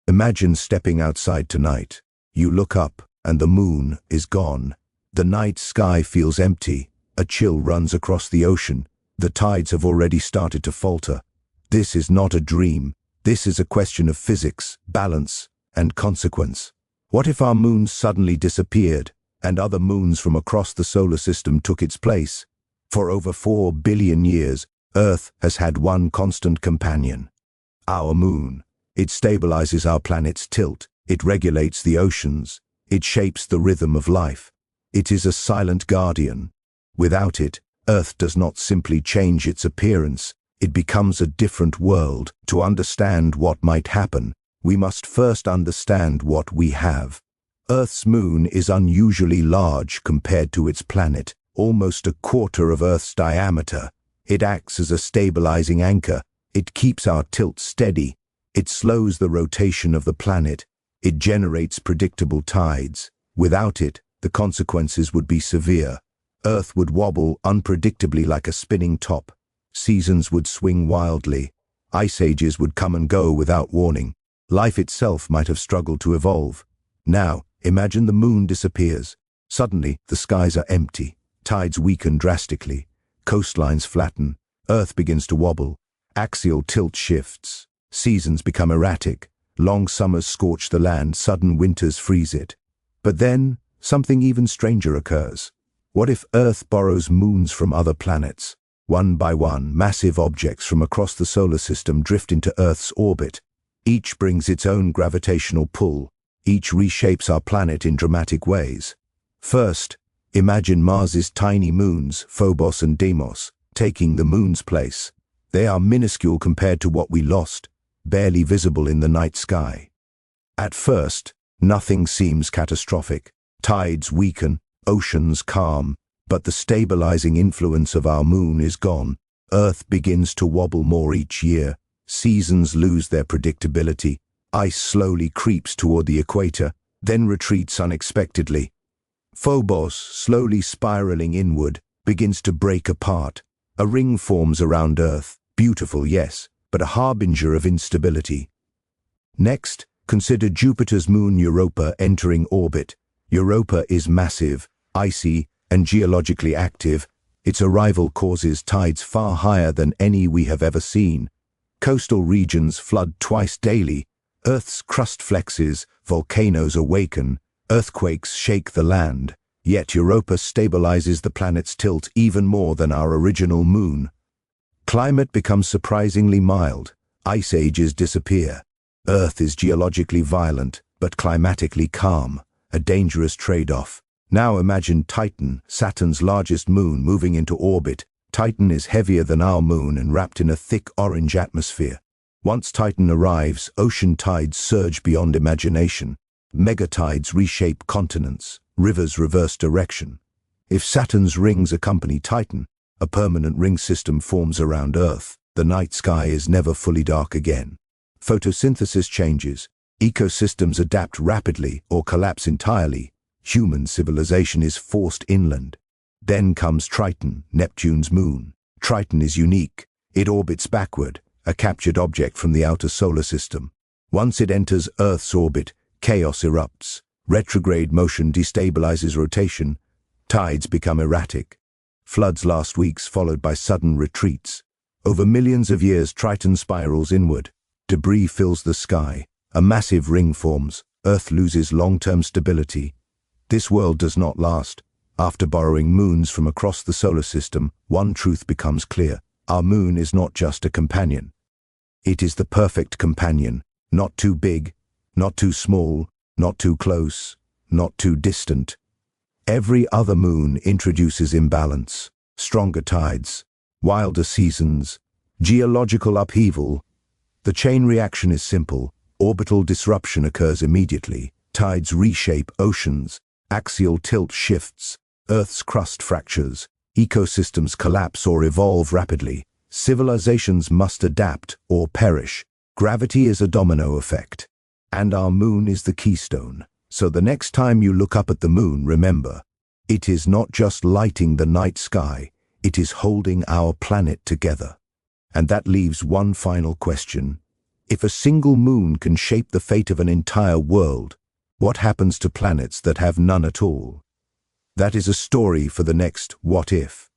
Imagine stepping outside tonight. You look up, and the moon is gone. The night sky feels empty. A chill runs across the ocean. The tides have already started to falter. This is not a dream. This is a question of physics, balance, and consequence. What if our moon suddenly disappeared, and other moons from across the solar system took its place? For over 4 billion years, Earth has had one constant companion: our moon. It stabilizes our planet's tilt. It regulates the oceans. It shapes the rhythm of life. It is a silent guardian. Without it, Earth does not simply change its appearance. It becomes a different world. To understand what might happen, we must first understand what we have. Earth's moon is unusually large compared to its planet, almost a quarter of Earth's diameter. It acts as a stabilizing anchor. It keeps our tilt steady. It slows the rotation of the planet. It generates predictable tides. Without it, the consequences would be severe. Earth would wobble unpredictably like a spinning top. Seasons would swing wildly. Ice ages would come and go without warning. Life itself might have struggled to evolve. Now, imagine the moon disappears. Suddenly, the skies are empty. Tides weaken drastically. Coastlines flatten. Earth begins to wobble. Axial tilt shifts. Seasons become erratic. Long summers scorch the land. Sudden winters freeze it. But then, something even stranger occurs. What if Earth borrows moons from other planets? One by one, massive objects from across the solar system drift into Earth's orbit. Each brings its own gravitational pull. Each reshapes our planet in dramatic ways. First, imagine Mars's tiny moons, Phobos and Deimos, taking the moon's place. They are minuscule compared to what we lost, barely visible in the night sky. At first, nothing seems catastrophic. Tides weaken, oceans calm, but the stabilizing influence of our moon is gone. Earth begins to wobble more each year. Seasons lose their predictability. Ice slowly creeps toward the equator, then retreats unexpectedly. Phobos, slowly spiraling inward, begins to break apart. A ring forms around Earth, beautiful, yes, but a harbinger of instability. Next, consider Jupiter's moon Europa entering orbit. Europa is massive, icy, and geologically active. Its arrival causes tides far higher than any we have ever seen. Coastal regions flood twice daily. Earth's crust flexes, volcanoes awaken, earthquakes shake the land. Yet Europa stabilizes the planet's tilt even more than our original moon. Climate becomes surprisingly mild. Ice ages disappear. Earth is geologically violent, but climatically calm, a dangerous trade-off. Now imagine Triton, Saturn's largest moon, moving into orbit. Triton is heavier than our moon and wrapped in a thick orange atmosphere. Once Triton arrives, ocean tides surge beyond imagination. Megatides reshape continents. Rivers reverse direction. If Saturn's rings accompany Triton, a permanent ring system forms around Earth. The night sky is never fully dark again. Photosynthesis changes. Ecosystems adapt rapidly or collapse entirely. Human civilization is forced inland. Then comes Triton, Neptune's moon. Triton is unique. It orbits backward, a captured object from the outer solar system. Once it enters Earth's orbit, chaos erupts. Retrograde motion destabilizes rotation. Tides become erratic. Floods last weeks followed by sudden retreats. Over millions of years, Triton spirals inward. Debris fills the sky. A massive ring forms. Earth loses long-term stability. This world does not last. After borrowing moons from across the solar system, one truth becomes clear. Our moon is not just a companion. It is the perfect companion. Not too big, not too small, not too close, not too distant. Every other moon introduces imbalance, stronger tides, wilder seasons, geological upheaval. The chain reaction is simple. Orbital disruption occurs immediately. Tides reshape oceans. Axial tilt shifts. Earth's crust fractures. Ecosystems collapse or evolve rapidly. Civilizations must adapt or perish. Gravity is a domino effect. And our moon is the keystone. So the next time you look up at the moon, remember, it is not just lighting the night sky, it is holding our planet together. And that leaves one final question. If a single moon can shape the fate of an entire world, what happens to planets that have none at all? That is a story for the next What If.